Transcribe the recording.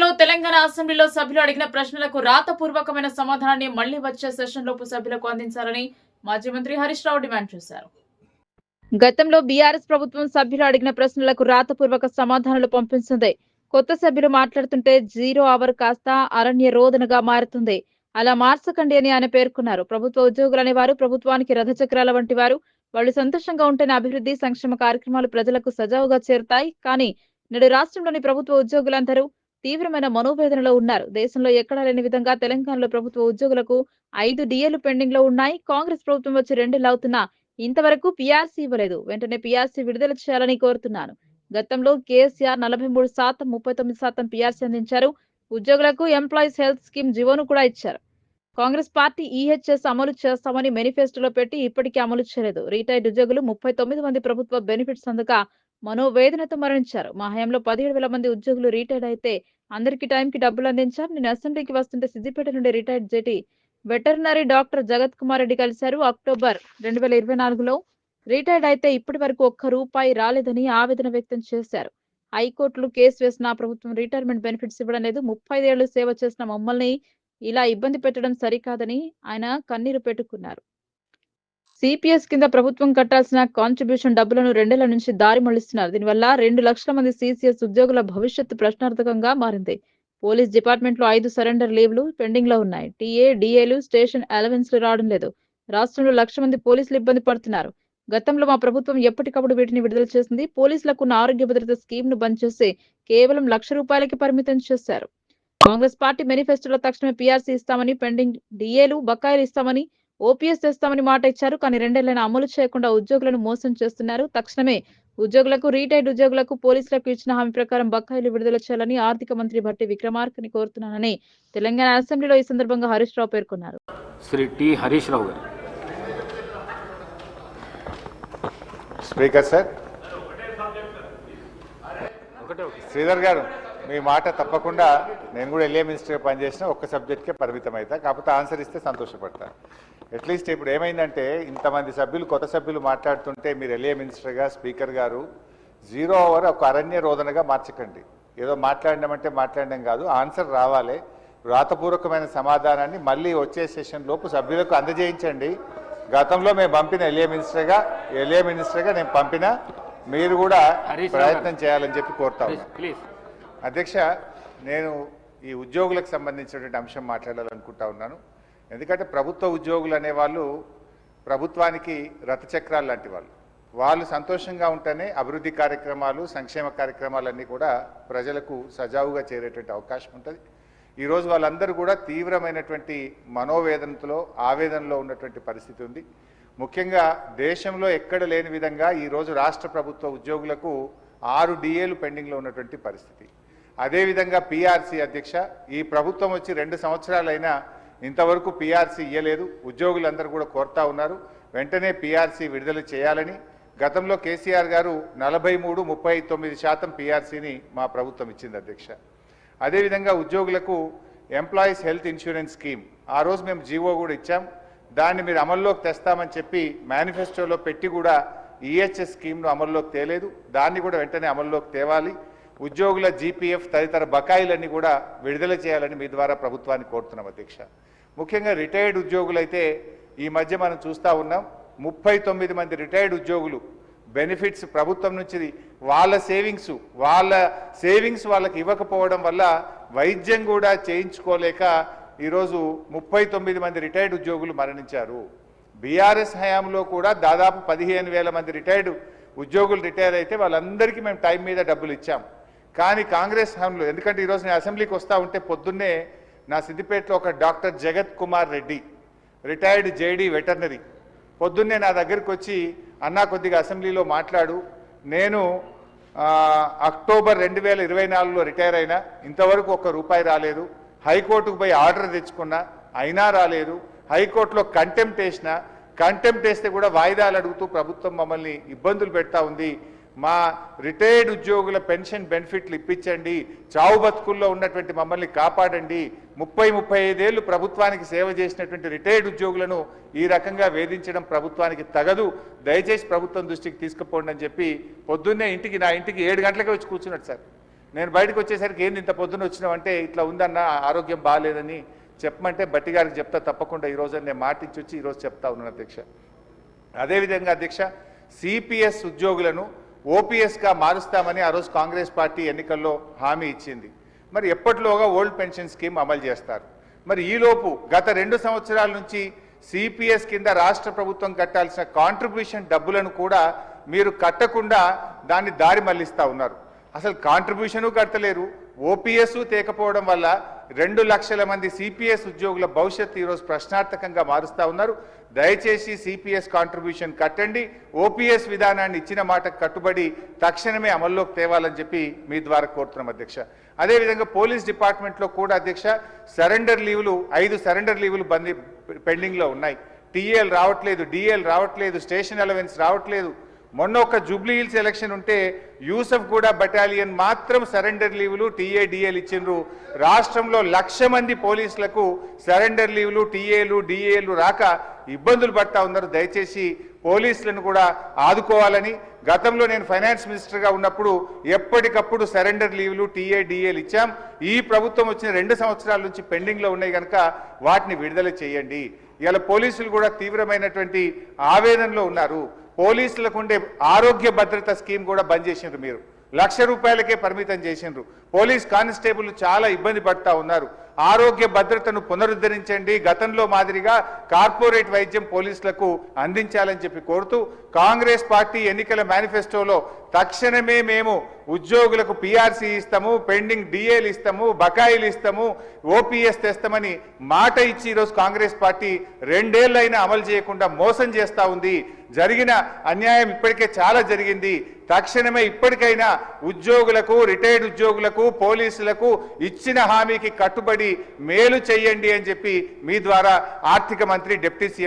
గతంలో తెలంగాణ అసెంబ్లీలో సభ్యులు అడిగిన ప్రశ్నలకు రాతపూర్వకమైన సమాధానాన్ని మళ్లీ వచ్చే సెషన్లోపు సభ్యులకు అందించాలని మాజీ మంత్రి హరీష్ రావు డిమాండ్ చేశారు. గతంలో బీఆర్ఎస్ ప్రభుత్వం సభ్యులు అడిగిన ప్రశ్నలకు రాతపూర్వక సమాధానాలు పంపించింది. కొత్త సభ్యులు మాట్లాడుతుంటే 0 అవర్ కాస్త అరణ్య రోదనగా మారుతుంది. అలా మార్చకండి అని ఆయన పేర్కొన్నారు. ప్రభుత్వ ఉద్యోగులనే వారు ప్రభుత్వానికి రథచక్రాల వంటి వారు. వాళ్ళు సంతోషంగా ఉంటేనే అభివృద్ధి సంక్షేమ కార్యక్రమాలు ప్రజలకు సజావుగా చేరుతాయి. కానీ నేడు రాష్ట్రంలోని ప్రభుత్వ ఉద్యోగులందరూ తీవ్రమైన మనోవేదనలో ఉన్నారు. దేశంలో ఎక్కడా లేని విధంగా తెలంగాణలో ప్రభుత్వ ఉద్యోగులకు 5 డిఏలు పెండింగ్ లో ఉన్నాయి. కాంగ్రెస్ ప్రభుత్వం వచ్చి 2 ఏళ్లు అవుతున్నా ఇంతవరకు పీఆర్సీ ఇవ్వలేదు. వెంటనే పీఆర్సీ విడుదల చేయాలని కోరుతున్నాను. గతంలో కేసీఆర్ 43%, 39% పీఆర్సీ అందించారు. ఉద్యోగులకు ఎంప్లాయీస్ హెల్త్ స్కీమ్ జీవోను కూడా ఇచ్చారు. కాంగ్రెస్ పార్టీ ఈహెచ్ఎస్ అమలు చేస్తామని మేనిఫెస్టోలో పెట్టి ఇప్పటికీ అమలు చేయలేదు. రిటైర్డ్ ఉద్యోగులు 39 మంది ప్రభుత్వ బెనిఫిట్స్ అందక మనోవేదనతో మరణించారు. మా హయాంలో 17,000 మంది ఉద్యోగులు రిటైర్డ్ అయితే అందరికీ టైంకి డబ్బులు అందించారు. నేను అసెంబ్లీకి వస్తుంటే సిద్దిపేట నుండి రిటైర్డ్ జేటీ వెటర్నరీ డాక్టర్ జగత్ కుమార్ రెడ్డి కలిశారు. అక్టోబర్ 2024లో రిటైర్డ్ అయితే ఇప్పటి వరకు ఒక్క రూపాయి రాలేదని ఆవేదన వ్యక్తం చేశారు. హైకోర్టులు కేసు వేసిన ప్రభుత్వం రిటైర్మెంట్ బెనిఫిట్స్ ఇవ్వడం లేదు. 35 ఏళ్లు సేవ చేసిన మమ్మల్ని ఇలా ఇబ్బంది పెట్టడం సరికాదని ఆయన కన్నీరు పెట్టుకున్నారు. సిపిఎస్ కింద ప్రభుత్వం కట్టాల్సిన కాంట్రిబ్యూషన్ డబ్బులను 2 ఏళ్ల నుంచి దారి మళ్లిస్తున్నారు. దీనివల్ల 2 లక్షల మంది సిసిఎస్ ఉద్యోగుల భవిష్యత్తు ప్రశ్నార్థకంగా మారింది. పోలీస్ డిపార్ట్మెంట్ లో 5 సరెండర్ లీవ్లు పెండింగ్ లో ఉన్నాయి. టీఏ, డిఏలు, స్టేషన్ అలవెన్స్లు రావడం లేదు. రాష్ట్రంలో 1,00,000 మంది పోలీసులు ఇబ్బంది పడుతున్నారు. గతంలో మా ప్రభుత్వం ఎప్పటికప్పుడు వీటిని విడుదల చేసింది. పోలీసులకు ఉన్న ఆరోగ్య భద్రత స్కీమ్ ను బంద్ చేసి కేవలం ₹1,00,000కి పరిమితం చేశారు. కాంగ్రెస్ పార్టీ మేనిఫెస్టోలో తక్షణమే పీఆర్సీ ఇస్తామని, పెండింగ్ డిఏలు, బకాయిలు ఇస్తామని, ఓపీఎస్ తెస్తామని మాట ఇచ్చారు. కానీ 2 ఏళ్లైనా అమలు చేయకుండా ఉద్యోగులను మోసం చేస్తున్నారు. తక్షణమే ఉద్యోగులకు, రిటైర్డ్ ఉద్యోగులకు, పోలీసులకు ఇచ్చిన హామీ ప్రకారం బకాయిలు విడుదల చేయాలని ఆర్థిక మంత్రి భట్టి విక్రమార్కని కోరుతున్నానని తెలంగాణ అసెంబ్లీలో ఈ సందర్భంగా హరీష్ రావు పేర్కొన్నారు. శ్రీ టి హరీష్ రావు గారు. స్పీకర్ సార్, శ్రీధర్ గారు, మీ మాట తప్పకుండా నేను కూడా ఎల్ఏ మినిస్టర్గా పనిచేసిన ఒక్క సబ్జెక్ట్కే పరిమితం అవుతా. కాకపోతే ఆన్సర్ ఇస్తే సంతోషపడతా. అట్లీస్ట్ ఇప్పుడు ఏమైందంటే ఇంతమంది సభ్యులు, కొత్త సభ్యులు మాట్లాడుతుంటే మీరు ఎల్ఏ మినిస్టర్గా, స్పీకర్ గారు 0 అవర్ ఒక అరణ్య రోదనగా మార్చకండి. ఏదో మాట్లాడినామంటే మాట్లాడడం కాదు, ఆన్సర్ రావాలి. రాతపూర్వకమైన సమాధానాన్ని మళ్ళీ వచ్చే సెషన్ లోపు సభ్యులకు అందజేయించండి. గతంలో మేము పంపిన ఎల్ఏ మినిస్టర్గా నేను పంపిన, మీరు కూడా ప్రయత్నం చేయాలని చెప్పి కోరుతా ఉన్నాను. అధ్యక్ష, నేను ఈ ఉద్యోగులకు సంబంధించినటువంటి అంశం మాట్లాడాలనుకుంటా ఉన్నాను. ఎందుకంటే ప్రభుత్వ ఉద్యోగులు అనేవాళ్ళు ప్రభుత్వానికి రథచక్రాలు లాంటి వాళ్ళు సంతోషంగా ఉంటేనే అభివృద్ధి కార్యక్రమాలు, సంక్షేమ కార్యక్రమాలన్నీ కూడా ప్రజలకు సజావుగా చేరేటువంటి అవకాశం ఉంటుంది. ఈరోజు వాళ్ళందరూ కూడా తీవ్రమైనటువంటి మనోవేదనతో, ఆవేదనలో ఉన్నటువంటి పరిస్థితి ఉంది. ముఖ్యంగా దేశంలో ఎక్కడ లేని విధంగా ఈరోజు రాష్ట్ర ప్రభుత్వ ఉద్యోగులకు 6 డిఏలు పెండింగ్లో ఉన్నటువంటి పరిస్థితి. అదేవిధంగా పీఆర్సీ అధ్యక్ష, ఈ ప్రభుత్వం వచ్చి 2 సంవత్సరాలైనా ఇంతవరకు పీఆర్సీ ఇవ్వలేదు. ఉద్యోగులందరూ కూడా కోరుతా ఉన్నారు వెంటనే పీఆర్సీ విడుదల చేయాలని. గతంలో కేసీఆర్ గారు 43, 39% పీఆర్సీని మా ప్రభుత్వం ఇచ్చింది అధ్యక్ష. అదేవిధంగా ఉద్యోగులకు ఎంప్లాయీస్ హెల్త్ ఇన్సూరెన్స్ స్కీమ్ ఆ రోజు మేము జీవో కూడా ఇచ్చాం. దాన్ని మీరు అమల్లోకి తెస్తామని చెప్పి మేనిఫెస్టోలో పెట్టి కూడా ఈహెచ్ఎస్ స్కీమ్ను అమల్లోకి తేలేదు. దాన్ని కూడా వెంటనే అమల్లోకి తేవాలి. ఉద్యోగుల జీపీఎఫ్ తదితర బకాయిలన్నీ కూడా విడుదల చేయాలని మీ ద్వారా ప్రభుత్వాన్ని కోరుతున్నాం అధ్యక్ష. ముఖ్యంగా రిటైర్డ్ ఉద్యోగులైతే ఈ మధ్య మనం చూస్తూ ఉన్నాం, 39 మంది రిటైర్డ్ ఉద్యోగులు బెనిఫిట్స్ ప్రభుత్వం నుంచి వాళ్ళ సేవింగ్స్ వాళ్ళకి ఇవ్వకపోవడం వల్ల వైద్యం కూడా చేయించుకోలేక ఈరోజు 39 మంది రిటైర్డ్ ఉద్యోగులు మరణించారు. బీఆర్ఎస్ హయాంలో కూడా దాదాపు 15,000 మంది రిటైర్డ్ ఉద్యోగులు రిటైర్ అయితే వాళ్ళందరికీ మేము టైం మీద డబ్బులు ఇచ్చాం. కానీ కాంగ్రెస్ హయాంలో, ఎందుకంటే ఈరోజు నేను అసెంబ్లీకి వస్తూ ఉంటే పొద్దున్నే నా సిద్దిపేటలో ఒక డాక్టర్ జగత్ Kumar Reddy, retired JD veterinary, పొద్దున్నే నా దగ్గరికి వచ్చి, అన్నా కొద్దిగా అసెంబ్లీలో మాట్లాడు, నేను అక్టోబర్ 2024లో రిటైర్ అయినా, ఇంతవరకు ఒక్క రూపాయి రాలేదు. హైకోర్టుకు పోయి ఆర్డర్ తెచ్చుకున్నా, అయినా రాలేదు. హైకోర్టులో కంటెంప్ట్ వేస్తే కూడా వాయిదాలు అడుగుతూ ప్రభుత్వం మమ్మల్ని ఇబ్బందులు పెడతా ఉంది. మా రిటైర్డ్ ఉద్యోగుల పెన్షన్ బెనిఫిట్లు ఇప్పించండి, చావు బతుకుల్లో ఉన్నటువంటి మమ్మల్ని కాపాడండి. 35 ఏళ్ళు ప్రభుత్వానికి సేవ చేసినటువంటి రిటైర్డ్ ఉద్యోగులను ఈ రకంగా వేధించడం ప్రభుత్వానికి తగదు, దయచేసి ప్రభుత్వం దృష్టికి తీసుకుపోండి అని చెప్పి పొద్దున్నే నా ఇంటికి 7 గంటలకే వచ్చి కూర్చున్నాడు సార్. నేను బయటకు వచ్చేసరికి ఏంది ఇంత పొద్దున వచ్చినావంటే ఇట్లా ఉందన్న ఆరోగ్యం బాగాలేదని చెప్పమంటే బట్టి గారికి చెప్తా తప్పకుండా ఈరోజు నేను మాటించి వచ్చి ఈరోజు చెప్తా ఉన్నాను అధ్యక్ష. అదేవిధంగా అధ్యక్ష, సిపిఎస్ ఉద్యోగులను ఓపీఎస్గా మారుస్తామని ఆ రోజు కాంగ్రెస్ పార్టీ ఎన్నికల్లో హామీ ఇచ్చింది. మరి ఎప్పటిలోగా ఓల్డ్ పెన్షన్ స్కీమ్ అమలు చేస్తారు? మరి ఈలోపు గత 2 సంవత్సరాల నుంచి సిపిఎస్ కింద రాష్ట్ర ప్రభుత్వం కట్టాల్సిన కాంట్రిబ్యూషన్ డబ్బులను కూడా మీరు కట్టకుండా దాన్ని దారి మళ్లిస్తా ఉన్నారు. అసలు కాంట్రిబ్యూషను కట్టలేరు, ఓపీఎస్ తేకపోవడం వల్ల 2 లక్షల మంది సిపిఎస్ ఉద్యోగుల భవిష్యత్తు ఈరోజు ప్రశ్నార్థకంగా మారుస్తా ఉన్నారు. దయచేసి సిపిఎస్ కాంట్రిబ్యూషన్ కట్టండి, ఓపీఎస్ విధానాన్ని ఇచ్చిన మాటకు కట్టుబడి తక్షణమే అమల్లోకి తేవాలని చెప్పి మీ ద్వారా కోరుతున్నాం అధ్యక్ష. అదేవిధంగా పోలీస్ డిపార్ట్మెంట్లో కూడా అధ్యక్ష సరెండర్ లీవులు 5 సరెండర్ లీవులు పెండింగ్లో ఉన్నాయి. టీఏలు రావట్లేదు, డిఏలు రావట్లేదు, స్టేషన్ అలవెన్స్ రావట్లేదు. మొన్న ఒక జూబ్లీ హిల్స్ ఎలక్షన్ ఉంటే యూసఫ్ కూడా బటాలియన్ మాత్రం సరెండర్ లీవులు టీఏ డిఏలు ఇచ్చిండ్రు. రాష్ట్రంలో 1,00,000 మంది పోలీసులకు సరెండర్ లీవులు టీఏలు డిఏలు రాక ఇబ్బందులు పడతా ఉన్నారు. దయచేసి పోలీసులను కూడా ఆదుకోవాలని, గతంలో నేను ఫైనాన్స్ మినిస్టర్గా ఉన్నప్పుడు ఎప్పటికప్పుడు సరెండర్ లీవులు టీఏ డిఏలు ఇచ్చాం. ఈ ప్రభుత్వం వచ్చిన 2 సంవత్సరాల నుంచి పెండింగ్లో ఉన్నాయి కనుక వాటిని విడుదల చేయండి. ఇలా పోలీసులు కూడా తీవ్రమైనటువంటి ఆవేదనలో ఉన్నారు. పోలీసులకు ఉండే ఆరోగ్య భద్రత స్కీమ్ కూడా బంద్ చేసిండ్రు. మీరు 1,00,000 రూపాయలకే పరిమితం చేసిండ్రు. పోలీస్ కానిస్టేబుల్ చాలా ఇబ్బంది పడతా ఉన్నారు. ఆరోగ్య భద్రతను పునరుద్ధరించండి, గతంలో మాదిరిగా కార్పొరేట్ వైద్యం పోలీసులకు అందించాలని చెప్పి కోరుతూ కాంగ్రెస్ పార్టీ ఎన్నికల మేనిఫెస్టోలో తక్షణమే మేము ఉద్యోగులకు పిఆర్సీ ఇస్తాము, పెండింగ్ డిఏలు ఇస్తాము, బకాయిలు ఇస్తాము, ఓపీఎస్ తెస్తామని మాట ఇచ్చి ఈరోజు కాంగ్రెస్ పార్టీ 2 ఏళ్లైనా అమలు చేయకుండా మోసం చేస్తూ ఉంది. జరిగిన అన్యాయం ఇప్పటికే చాలా జరిగింది. తక్షణమే ఇప్పటికైనా ఉద్యోగులకు, రిటైర్డ్ ఉద్యోగులకు, పోలీసులకు ఇచ్చిన హామీకి కట్టుబడి మేలు చేయండి అని చెప్పి మీ ద్వారా ఆర్థిక మంత్రి, డిప్యూటీ సీఎం